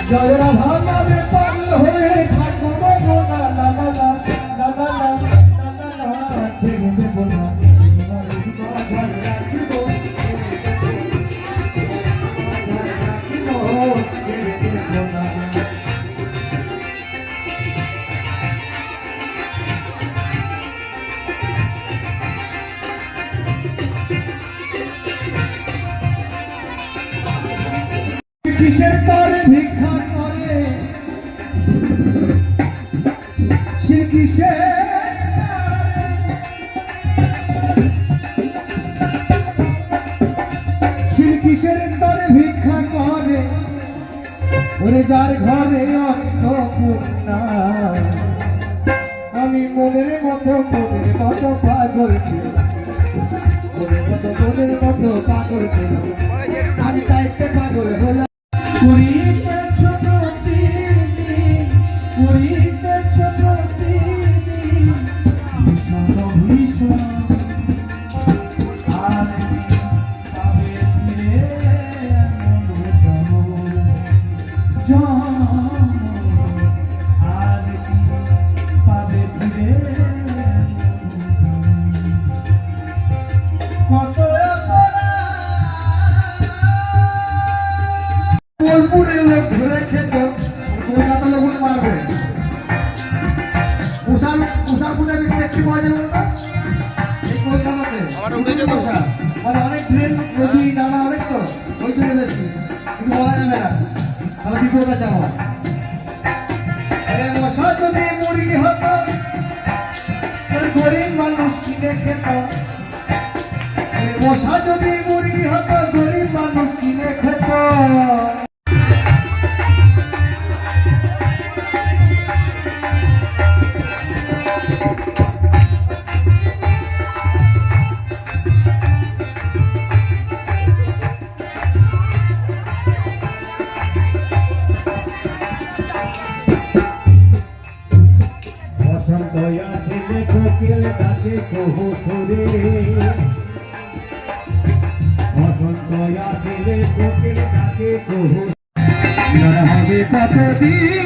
জয় রাধা নামে পাগল হয়ে থাকবো না না না না না না না না না না ছেড়ে দেব না কিসের তরে ভিক্ষা করে সে কিসের তরে ভিক্ষা করে ওরে যার ঘরে অন্নপূর্ণা আমি মনের মতো পাগল মনের মতো পাগল আমি তাইতে পাগল হলাম বোলপুরের লোক ধরে খেত কলকাতা লোক মারবে উষাপুরে দেখতে পাওয়া যাবে না এই কলকাতাতে মানে অনেক ট্রেন নদী নালা অনেক তো ওই জন্য বেশি কিন্তু বলা যাবে না তাহলে বিপদ আছে আমার মশা যদি মুরগি হতো গরিব মানুষ কিনে খেত মশা যদি মুরগি হতো গরিব মানুষ কিনে খেত কোকিল ডাকে কহু সুরে বসন্ত আসিলে কোকিল ডাকে কহু হবে কতদিন